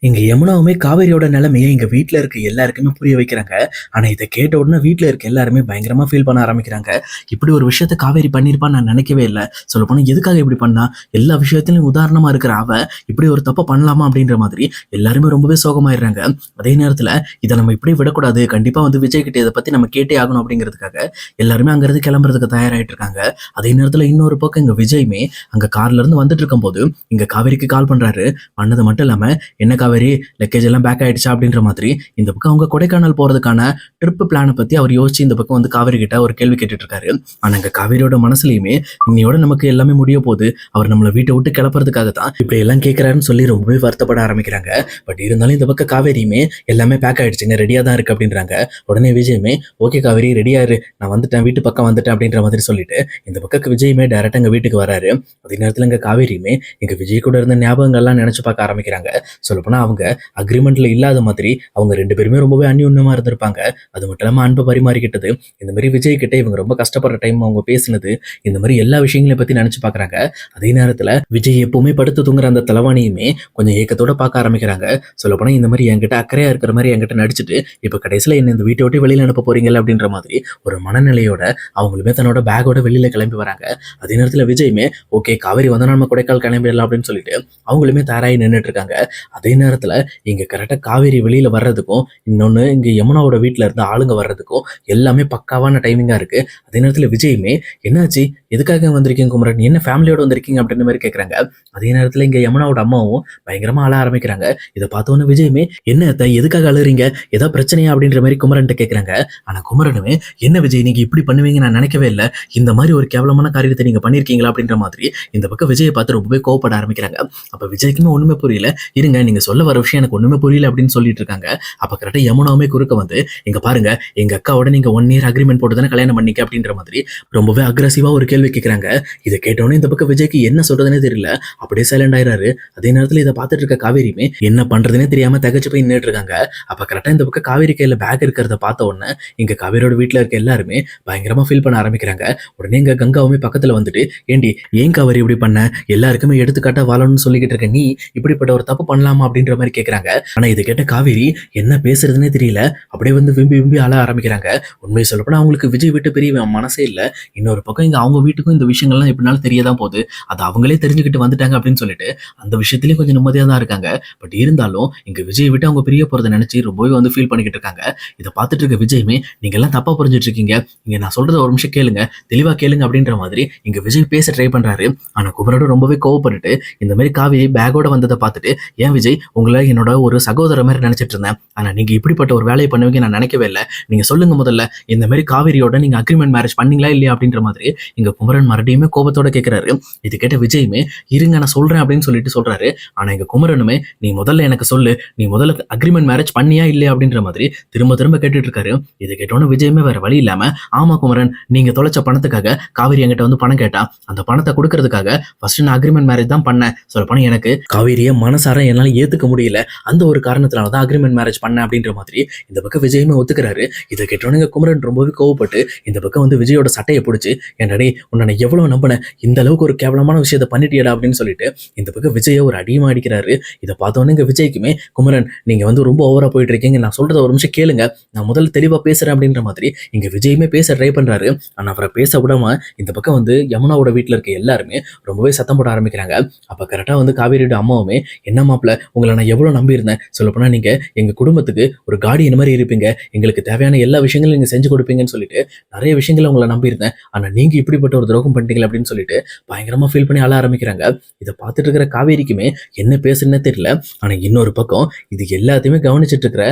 இங்க யமுனாவுமே காவேரியோட நிலைமைய எங்க வீட்ல இருக்க எல்லாருக்குமே புரிய வைக்கிறாங்க. ஆனா இத கேட்ட உடனே வீட்ல இருக்க எல்லாருமே பயங்கரமா ஃபீல் பண்ண ஆரம்பிக்கிறாங்க. இப்படி ஒரு விஷயத்த காவேரி பண்ணியிருப்பான்னு நான் நினைக்கவே இல்ல. சொல்லப்போனா எதுக்காக இப்படி பண்ணா? எல்லா விஷயத்திலும் உதாரணமா இருக்கிற அவ இப்படி ஒரு தப்ப பண்ணலாமா? அப்படின்ற மாதிரி எல்லாருமே ரொம்பவே சோகமாயிடுறாங்க. அதே நேரத்துல இத நம்ம இப்படியே விடக்கூடாது. கண்டிப்பா வந்து விஜய் கிட்ட இத பத்தி நம்ம கேட்டே ஆகணும் அப்படிங்கிறதுக்காக எல்லாருமே அங்கிருந்து கிளம்புறதுக்கு தயாராயிட்டு இருக்காங்க. அதே நேரத்துல இன்னொரு பக்கம் இங்க விஜய்மே அங்க கார்ல இருந்து வந்துட்டு இருக்கும்போது இங்க காவேரிக்கு கால் பண்றாரு. பண்ணது மட்டும் இல்லாம, "என்ன காவேரி, லக்கேஜ் எல்லாம் பேக் ஆயிடுச்சா?" அப்படின்ற மாதிரி இந்த பக்கம் அவங்க கொடைக்கானல் போறதுக்கான ட்ரிப் பிளான பத்தி அவர் யோசிச்சு இந்த பக்கம் வந்து காவேரி கிட்ட ஒரு கேள்வி கேட்டுட்டு இருக்காரு. ஆனா இங்க காவேரியோட மனசுலயுமே இன்னையோட நமக்கு எல்லாமே முடிய போகுது. அவர் நம்மள வீட்ட விட்டு கிளப்புறதுக்காக தான் இப்படி எல்லாம் கேட்கிறாருன்னு சொல்லி ரொம்பவே வருத்தப்பட ஆரம்பிக்கிறாங்க. பட் இருந்தாலும் இந்த பக்கம் காவேரியுமே எல்லாமே பேக் ஆயிடுச்சுங்க, ரெடியா தான் இருக்கு அப்படின்றாங்க. உடனே விஜயுமே, "ஓகே காவேரி, ரெடியா இரு, நான் வந்துட்டேன், வீட்டு பக்கம் வந்துட்டேன்" அப்படின்ற மாதிரி சொல்லிட்டு இந்த பக்கம் விஜயுமே டைரக்டா எங்க வீட்டுக்கு வராரு. அதே நேரத்துல இங்க காவேரியுமே எங்க விஜய் கூட இருந்த ஞாபகங்கள்லாம் நினைச்சு பார்க்க ஆரம்பிக்கிறாங்க. சொல்லப்போனா அவங்க அக்ரிமெண்ட்ல இல்லாத மாதிரி அவங்க 2 பேருமே ரொம்பவே அந்யோன்யமா இருந்திருப்பாங்க. அது மட்டும் இல்லாம அன்பை பரிமாறிக்கிட்டது. இந்த மாதிரி விஜய் கிட்ட இவங்க ரொம்ப கஷ்டப்படுற டைம் அவங்க பேசினது, இந்த மாதிரி எல்லா விஷயங்களையும் பத்தி நினைச்சு பார்க்கறாங்க. அதே நேரத்துல விஜய் எப்பவுமே படுத்து தூங்குற அந்த தலவாணியுமே கொஞ்சம் ஏக்கத்தோட பார்க்க ஆரம்பிக்கிறாங்க. சொல்லப்போனா இந்த மாதிரி என்கிட்ட அக்கறையா இருக்கிற மாதிரி என்கிட்ட நடிச்சுட்டு இப்ப கடைசியில என்ன இந்த வீட்டை விட்டு வெளியில அனுப்ப போறீங்கல்ல அப்படின்ற மாதிரி ஒரு மனநிலையோட அவங்களுமே தன்னோட பேக்கோட வெளியில கிளம்பி வராங்க. அதே நேரத்துல விஜயுமே, "ஓகே காவேரி வந்தா நம்ம கொடைக்கால் கிளம்பிடலாம்" அப்படின்னு சொல்லிட்டு அவங்களுமே தயாராகி நின்றுட்டு இருக்காங்க. அதே நேரத்துல இங்க கரெக்டா காவேரி வெளியில வர்றதுக்கும் இன்னொன்னு இங்க யமுனாவோட வீட்டுல இருந்து ஆளுங்க வர்றதுக்கும் எல்லாமே பக்காவான டைமிங்கா இருக்கு. அதே நேரத்துல விஜயுமே, "என்னாச்சு, எதுக்காக வந்திருக்கீங்க குமரன், என்ன ஃபேமிலியோட வந்திருக்கீங்க" அப்படின்ற மாதிரி கேட்கறாங்க. அதே நேரத்துல இங்க யமுனாவோட அம்மாவும் பயங்கரமா அழ ஆரம்பிக்கிறாங்க. இதை பார்த்தோன்னு விஜயுமே, "என்ன அத்தை, எதுக்காக அழுறீங்க, ஏதாவது பிரச்சனையா" அப்படின்ற மாதிரி குமரன்ட்ட கேட்கறாங்க. ஆனா குமரனுமே, "என்ன விஜய், நீங்க இப்படி பண்ணுவீங்க நான் நினைக்கவே இல்லை, இந்த மாதிரி ஒரு கேவலமான காரியத்தை நீங்க பண்ணிருக்கீங்களா" அப்படின்ற மாதிரி இந்த பக்கம் விஜயை பார்த்து ரொம்பவே கோவப்பட ஆரம்பிக்கிறாங்க. அப்ப விஜய்க்குமே ஒண்ணுமே புரியல. "இருங்க, நீங்க சொல்ல வர விஷயம் எனக்கு ஒண்ணுமே புரியல" அப்படின்னு சொல்லிட்டு இருக்காங்க. அப்ப கரெக்டா யமுனாவுமே குறுக்க வந்து, "இங்க பாருங்க, எங்க அக்காவோட நீங்க 1 இயர் அக்ரிமெண்ட் போட்டு தானே கல்யாணம் பண்ணிக்க" அப்படின்ற மாதிரி ரொம்பவே அக்ரஸிவா ஒரு கேள்வி கேட்கறாங்க. இதை கேட்டோன்னே இந்த பக்கம் விஜய்க்கு என்ன சொல்றதுனே தெரியல. அப்படியே சைலண்ட் ஆயிராரு. அதே நேரத்துல இதை பார்த்துட்டு இருக்க காவேரியுமே என்ன பண்றதுனே தெரியாம தகச்சு போய் நின்னுட்டு இருக்காங்க. அப்ப கரெக்டா இந்த பக்கம் காவேரி கையில பேக் இருக்கிறத பார்த்த உடனே இங்க காவேரியோட வீட்டுல இருக்க எல்லாருமே பயங்கரமா ஃபீல் பண்ண ஆரம்பிக்கிறாங்க. உடனே இங்க கங்காவுமே பக்கத்துல வந்துட்டு, "ஏண்டி, ஏன் காவேரி இப்படி பண்ண, எல்லாருக்குமே எடுத்துக்காட்டா வாழணும்னு சொல்லிக்கிட்டு இருக்க நீ இப்படிப்பட்ட ஒரு தப்பு பண்ணலாமா" அப்படின்ற மாதிரி கேட்கறாங்க. ஆனா இதை கேட்ட காவேரி என்ன பேசுறதுனே தெரியல. அப்படியே வந்து விம்பி விம்பி அழ ஆரம்பிக்கிறாங்க. உண்மையை சொல்லப்போனா அவங்களுக்கு விஜய் விட்டு பெரிய மனசே இல்ல. இன்னொரு பக்கம் இங்க அவங்க வீட்டுக்கும் இந்த விஷயங்கள்லாம் எப்படினாலும் தெரியதான் போகுது. அது அவங்களே தெரிஞ்சுக்கிட்டு வந்துட்டாங்க அப்படின்னு சொல்லிட்டு அந்த விஷயத்திலயும் கொஞ்சம் நிம்மதியா தான் இருக்காங்க. பட் இருந்தாலும் இங்க விஜய் விட்டு அவங்க பிரிய போறதை நினைச்சு ரொம்பவே வந்து ஃபீல் பண்ணிக்கிட்டு இருக்காங்க. இதை பார்த்துட்டு இருக்க விஜயுமே, "நீங்க எல்லாம் தப்பா புரிஞ்சுட்டு இருக்கீங்க, இங்க நான் சொல்றத ஒரு நிமிஷம் கேளுங்க, தெளிவா கேளுங்க" அப்படின்ற மாதிரி இங்க விஜய் பேச ட்ரை பண்றாரு. ஆனா குமரோட ரொம்பவே கோவப்பட்டுட்டு இந்த மாதிரி காவேரி பேக்கோட வந்ததை பார்த்துட்டு, "ஏன் விஜய், உங்களை என்னோட ஒரு சகோதரர் மாதிரி நினைச்சிட்டு இருந்தேன், ஆனா நீங்க இப்படிப்பட்ட ஒரு வேலையை பண்ணுவீங்க நான் நினைக்கவே இல்லை. நீங்க சொல்லுங்க முதல்ல, இந்த மாதிரி காவேரியோட நீங்க அக்ரிமெண்ட் மேரேஜ் பண்ணீங்களா இல்லையா" அப்படின்ற மாதிரி இங்க குமரன் மறுபடியுமே கோபத்தோட கேட்கிறாரு. இது கேட்ட விஜயுமே, "இருங்க நான் சொல்றேன்" அப்படின்னு சொல்லிட்டு சொல்றாரு. ஆனா இங்க குமரனுமே, "நீ முதல்ல எனக்கு சொல்லு, நீ முதல்ல அக்ரிமெண்ட் மேரேஜ் பண்ணியா இல்லையா" அப்படின்ற மாதிரி திரும்ப திரும்ப கேட்டுட்டு இருக்காரு. இதை கேட்டோன்னு விஜயுமே வேற வழி இல்லாம, "ஆமா குமரன், நீங்க தொலைச்ச பணத்துக்காக காவேரி என்கிட்ட வந்து பணம் கேட்டா, அந்த பணத்தை கொடுக்கறதுக்காக ஃபர்ஸ்ட் நான் அக்ரிமெண்ட் மேரேஜ் தான் பண்ணேன். சொல்லப்போனா எனக்கு காவேரியை மனசார என்னால ஏத்துக்க முடியல, அந்த ஒரு காரணத்தினால தான் அக்ரிமெண்ட் மேரேஜ் பண்ணேன்" அப்படின்ற மாதிரி இந்த பக்கம் விஜயுமே ஒத்துக்கிறாரு. இதை கேட்டோன்னு குமரன் ரொம்பவே கோவப்பட்டு இந்த பக்கம் வந்து விஜயோட சட்டையை பிடிச்சி, "என்னடே, உன்னை எவ்வளவு நம்பினேன், இந்த அளவுக்கு ஒரு கேவலமான விஷயத்தை பண்ணிட்டியடா" அப்படின்னு சொல்லிட்டு இந்த பக்கம் விஜயை ஒரு அடியமா அடிக்கிறாரு. இதை பார்த்தோன்னே இங்க விஜய்க்குமே, "குமரன், நீங்க வந்து ரொம்ப ஓவரா போயிட்டு இருக்கீங்க, நான் சொல்றத ஒரு நிமிஷம் கேளுங்க, நான் முதல்ல தெளிவா பேசுறேன்" அப்படின்ற மாதிரி இங்க விஜயுமே பேச ட்ரை பண்றாரு. ஆனா அவரை பேச விடாம இந்த பக்கம் வந்து யமுனாவோட வீட்டுல இருக்க எல்லாருமே ரொம்பவே சத்தம் போட ஆரம்பிக்கிறாங்க. அப்ப கரெக்டா வந்து காவேரியோட அம்மாவுமே, "என்ன மாப்பிள்ள, உங்களை நான் எவ்வளவு நம்பி இருந்தேன், சொல்லப்போனா நீங்க எங்க குடும்பத்துக்கு ஒரு கார்டியன் மாதிரி இருப்பீங்க, எங்களுக்கு தேவையான எல்லா விஷயங்களும் நீங்க செஞ்சு கொடுப்பீங்கன்னு சொல்லிட்டு நிறைய விஷயங்களை உங்களை நம்பியிருந்தேன், ஆனா நீங்க இப்படிப்பட்ட ஒரு துரோகம் பண்ணிட்டீங்களா" அப்படின்னு சொல்லிட்டு பயங்கரமா ஃபீல் பண்ணி அழ ஆரம்பிக்கிறாங்க. இதை பார்த்துட்டு இருக்கிற காவேரிக்குமே என்ன பேசுறதுன்னே தெரியல. ஆனா இன்னொரு பக்கம் இது எல்லாத்தையுமே கவனிச்சிட்டு இருக்கிற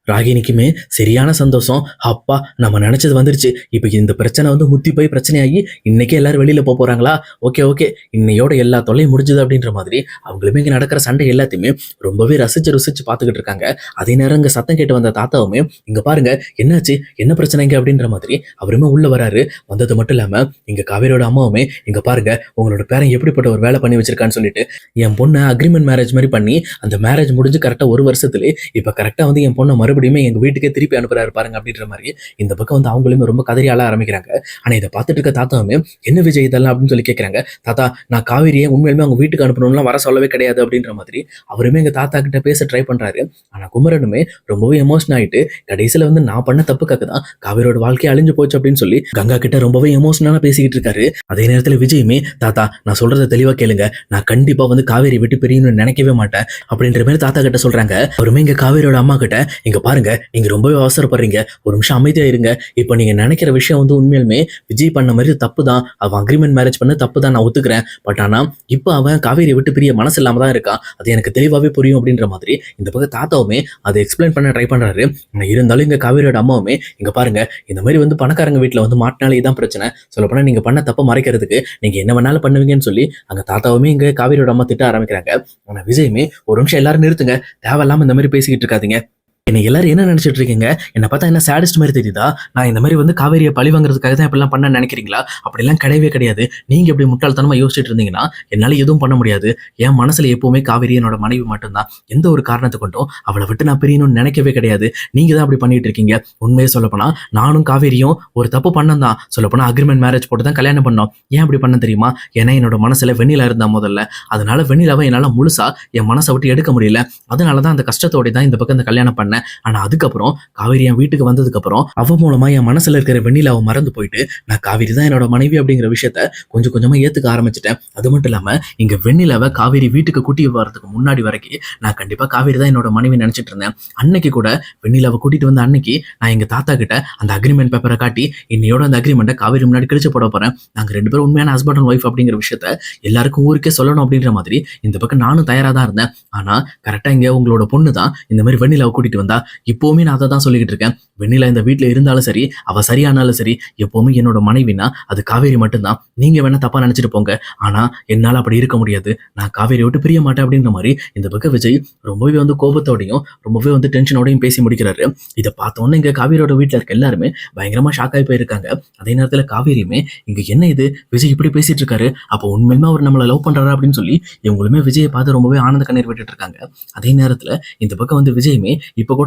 ராகினிக்குமே சரியான சந்தோஷம். "அப்பா, நம்ம நினைச்சது வந்துருச்சு, இப்போ இந்த பிரச்சனை வந்து முத்தி போய் பிரச்சனையாகி இன்னைக்கே எல்லாரும் வெளியில போறாங்களா, ஓகே ஓகே, இன்னையோட எல்லா தொல்லையும் முடிஞ்சது" அப்படின்ற மாதிரி அவங்களுமே இங்க நடக்கிற சண்டை எல்லாத்தையுமே ரொம்பவே ரசிச்சு ருசிச்சு பார்த்துக்கிட்டு இருக்காங்க. அதே நேரம் இங்க சத்தம் கேட்டு வந்த தாத்தாவுமே, "இங்க பாருங்க, என்னாச்சு, என்ன பிரச்சனைங்க" அப்படின்ற மாதிரி அவருமே உள்ள வராரு. வந்தது மட்டும் இல்லாம இங்க காவேரியோட அம்மாவுமே, "இங்க பாருங்க, உங்களோட பேரன் எப்படிப்பட்ட ஒரு வேலை பண்ணி வச்சிருக்கான்னு சொல்லிட்டு, என் பொண்ணை அக்ரிமெண்ட் மேரேஜ் மாதிரி பண்ணி அந்த மேரேஜ் முடிஞ்சு கரெக்டா 1 வருஷத்துலேயே இப்ப கரெக்டா வந்து என் பொண்ணை மறுபடியும் மறுபடியும் எங்க வீட்டுக்கே திருப்பி அனுப்புறாரு பாருங்க அப்படின்ற மாதிரி இந்த பக்கம் வந்து அவங்களுமே ரொம்ப கதறி அழ ஆரம்பிக்கிறாங்க. ஆனா இதை பார்த்துட்டு இருக்க தாத்தாவுமே என்ன விஜய் இதெல்லாம் அப்படின்னு சொல்லி கேட்கறாங்க. தாத்தா நான் காவேரியை உண்மையிலுமே அவங்க வீட்டுக்கு அனுப்பணும்லாம் வர சொல்லவே கிடையாது அப்படின்ற மாதிரி அவருமே எங்க தாத்தா கிட்ட பேச ட்ரை பண்றாரு. ஆனா குமரனுமே ரொம்பவே எமோஷன் ஆயிட்டு கடைசியில வந்து நான் பண்ண தப்புக்காக தான் காவேரியோட வாழ்க்கை அழிஞ்சு போச்சு அப்படின்னு சொல்லி கங்கா கிட்ட ரொம்பவே எமோஷனலா பேசிக்கிட்டு இருக்காரு. அதே நேரத்துல விஜயுமே தாத்தா நான் சொல்றதை தெளிவா கேளுங்க, நான் கண்டிப்பா வந்து காவேரி விட்டு பிரியணும்னு நினைக்கவே மாட்டேன் அப்படின்ற மாதிரி தாத்தா கிட்ட சொல்றாங்க. அவருமே இங்க காவேரியோட அம்மா கிட்ட இங்க பாருங்க நீங்க ரொம்பவே அவசரப்படுறீங்க, ஒரு நிமிஷம் அமைதியா இருங்க. இப்போ நீங்க நினைக்கிற விஷயம் வந்து உண்மையிலுமே விஜய் பண்ண மாதிரி தப்பு தான், அவன் அக்ரிமெண்ட் மேரேஜ் பண்ண தப்பு தான், நான் ஒத்துக்கிறேன். பட் ஆனா இப்போ அவன் காவேரியை விட்டு பிரிய மனசு இல்லாம தான் இருக்கான், அது எனக்கு தெளிவாவே புரியும் அப்படின்ற மாதிரி இந்த பக்கம் தாத்தாவுமே அதை எக்ஸ்பிளைன் பண்ண ட்ரை பண்றாரு. இருந்தாலும் இங்க காவேரியோட அம்மாவுமே இங்க பாருங்க இந்த மாதிரி வந்து பணக்காரங்க வீட்டுல வந்து மாட்டினாலே இதான் பிரச்சனை, சொல்லப்போனா நீங்க பண்ண தப்ப மறைக்கிறதுக்கு நீங்க என்ன வேணாலும் பண்ணுவீங்கன்னு சொல்லி அங்க தாத்தாவுமே இங்க காவேரியோட அம்மா திட்ட ஆரம்பிக்கிறாங்க. ஆனா விஜயுமே ஒரு நிமிஷம் எல்லாரும் நிறுத்துங்க, தேவையில்லாம இந்த மாதிரி பேசிக்கிட்டு இருக்காதீங்க. என்ன எல்லாரும் என்ன நினைச்சிட்டு இருக்கீங்க, என்ன பார்த்தா என்ன சேடிஸ்ட் மாதிரி தெரியுதா, நான் இந்த மாதிரி வந்து காவேரியை பழி வாங்குறதுக்காக தான் இப்படிலாம் பண்ண நினைக்கிறீங்களா, அப்படிலாம் கிடையவே கிடையாது. நீங்க இப்படி முட்டாள்தனமா யோசிச்சுட்டு இருந்தீங்கன்னா என்னால எதுவும் பண்ண முடியாது. என் மனசுல எப்பவுமே காவேரி என்னோட மனைவி மட்டும்தான், எந்த ஒரு காரணத்தை கொண்டும் அவளை விட்டு நான் பிரியணும்னு நினைக்கவே கிடையாது. நீங்க தான் அப்படி பண்ணிட்டு இருக்கீங்க. உண்மையை சொல்லப்போனா நானும் காவேரியும் ஒரு தப்பு பண்ணம் தான், சொல்லப்போனா அக்ரிமெண்ட் மேரேஜ் போட்டு தான் கல்யாணம் பண்ணோம். ஏன் அப்படி பண்ண தெரியுமா, ஏன்னா என்னோட மனசுல வெண்ணிலா இருந்தா முதல்ல, அதனால வெண்ணிலாவை என்னால முழுசா என் மனசை விட்டு எடுக்க முடியல, அதனாலதான் அந்த கஷ்டத்தோட தான் இந்த பக்கம் இந்த கல்யாணம் பண்ணேன். ஆனா அதுக்கப்புறம் காவேரி என் வீட்டுக்கு வந்ததுக்கு அப்புறம் அவ மூலமா என் மனசுல இருக்கிற வெண்ணிலாவை மறந்து போயிட்டு நான் காவேரி தான் என்னோட மனைவி அப்படிங்கிற விஷயத்த கொஞ்சம் கொஞ்சமா ஏத்துக்க ஆரம்பிச்சிட்டேன். அது மட்டும் இல்லாம இங்க வெண்ணிலாவை காவேரி வீட்டுக்கு கூட்டி வரதுக்கு முன்னாடி வரைக்கும் நான் கண்டிப்பா காவேரி தான் என்னோட மனைவி நினைச்சிட்டு இருந்தேன். அன்னைக்கு கூட வெண்ணிலாவை கூட்டிட்டு வந்த அன்னைக்கு நான் எங்க தாத்தா கிட்ட அந்த அக்ரிமெண்ட் பேப்பரை காட்டி இன்னையோட அந்த அக்ரிமெண்ட்டை காவேரி முன்னாடி கிழிச்சு போட போறேன், நாங்க 2 பேரும் உண்மையான ஹஸ்பண்ட் அண்ட் ஒய்ஃப் அப்படிங்கிற விஷயத்த எல்லாருக்கும் ஊருக்கே சொல்லணும் அப்படின்ற மாதிரி இந்த பக்கம் நானும் தயாரா தான் இருந்தேன். ஆனா கரெக்டா இங்க உங்களோட பொண்ணு தான் இந்த மாதிரி வெண்ணிலாவை கூட்டிட்டு வந்தா. இப்போவுமே நான் அதை தான் சொல்லிக்கிட்டு இருக்கேன், வெண்ணிலா இந்த வீட்டில் இருந்தாலும் சரி அவ சரியானாலும் சரி எப்பவுமே என்னோட மனைவினா அது காவேரி மட்டும்தான். நீங்க வேணா தப்பா நினைச்சிட்டு போங்க, ஆனா என்னால அப்படி இருக்க முடியாது, நான் காவேரி விட்டு பிரிய மாட்டேன் அப்படின்ற மாதிரி இந்த பக்கம் விஜய் ரொம்பவே வந்து கோபத்தோடையும் ரொம்பவே வந்து டென்ஷனோடையும் பேசி முடிக்கிறாரு. இதை பார்த்தோன்னே இங்க காவேரியோட வீட்டில் இருக்க எல்லாருமே பயங்கரமா ஷாக் ஆகி போயிருக்காங்க. அதே நேரத்துல காவேரியுமே இங்க என்ன இது விஜய் இப்படி பேசிட்டு இருக்காரு, அப்போ உண்மையுமே அவர் நம்மளை லவ் பண்றாரு அப்படின்னு சொல்லி இவங்களுமே விஜயை பார்த்து ரொம்பவே ஆனந்த கண்ணீர் விட்டுட்டு இருக்காங்க. அதே நேரத்துல இந்த பக்கம் வந்து விஜயுமே இப்ப கூட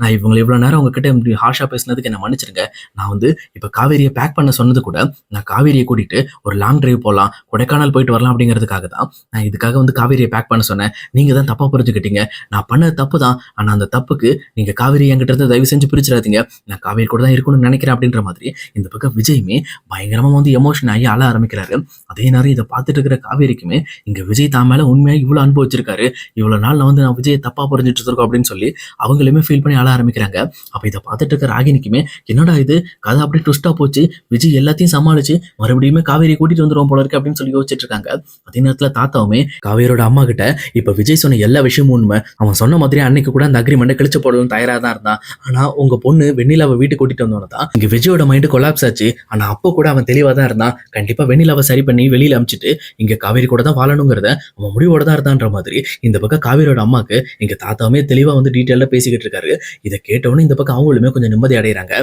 நான் இவங்களை இவ்வளவு நேரம் உங்ககிட்ட இப்படி ஹார்ஷா பேசினதுக்கு என்ன மன்னிச்சிருங்க, நான் வந்து இப்ப காவேரியை பேக் பண்ண சொன்னது கூட நான் காவேரியை கூட்டிட்டு ஒரு லாங் டிரைவ் போகலாம், கொடைக்கானல் போயிட்டு வரலாம் அப்படிங்கிறதுக்காக தான் நான் இதுக்காக வந்து காவேரியை பேக் பண்ண சொன்னேன். நீங்க தான் தப்பா புரிஞ்சுக்கிட்டீங்க, நான் பண்ணது தப்பு தான், ஆனா அந்த தப்புக்கு நீங்க காவேரி என்கிட்ட இருந்து தயவு செஞ்சு பிரிச்சிடாதீங்க, நான் காவேரி கூட தான் இருக்கணும்னு நினைக்கிறேன் அப்படின்ற மாதிரி இந்த பக்கம் விஜயுமே பயங்கரமா வந்து எமோஷன் ஆகி அழ ஆரம்பிக்கிறாரு. அதே நேரம் இதை பார்த்துட்டு இருக்கிற காவேரிக்குமே இங்க விஜய் தான் மேல உண்மையா இவ்வளவு அன்பு வச்சிருக்காரு, இவ்வளவு நாள் வந்து நான் விஜயை தப்பா புரிஞ்சுட்டு இருக்கோம் அப்படின்னு சொல்லி அவங்களுமே ஃபீல் பண்ணி அழ ஆரம்பிக்கிறாங்க. அப்ப இதை பார்த்துட்டு இருக்க ராகினிக்குமே என்னடா இது கதை அப்படியே ட்விஸ்டா போச்சு, விஜய் எல்லாத்தையும் சமாளிச்சு மறுபடியும் காவேரியை கூட்டிட்டு வந்துருவோம் போல இருக்கு அப்படின்னு சொல்லி யோசிச்சுட்டு இருக்காங்க. அதே நேரத்துல தாத்தாவுமே காவேரியோட அம்மா கிட்ட இப்ப விஜய் சொன்ன எல்லா விஷயமும் உண்மை, அவன் சொன்ன மாதிரி அன்னைக்கு கூட அந்த அக்ரிமெண்ட் கிழிச்சு போடவும் தயாரா தான் இருந்தான். ஆனா உங்க பொண்ணு வெண்ணிலாவை வீட்டுக்கு கூட்டிட்டு வந்தோம்னா இங்க விஜயோட மைண்டு கொலாப்ஸ் ஆச்சு. ஆனா அப்போ கூட அவன் தெளிவா தான் இருந்தான், கண்டிப்பா வெண்ணிலாவை சரி பண்ணி வெளியில அமிச்சிட்டு இங்க காவேரி கூட தான் வாழணுங்கிறத அவன் முடிவோட தான் இருந்தான்ற மாதிரி இந்த பக்கம் காவேரியோட அம்மாக்கு இங்க தாத்தாவுமே தெளிவா வந்து டீட்டெயிலா பேசிக்கிட்டு இருக்காரு. இதை கேட்டவொன்னே இந்த பக்கம் அவங்களுமே கொஞ்சம் நிம்மதி அடைகிறாங்க.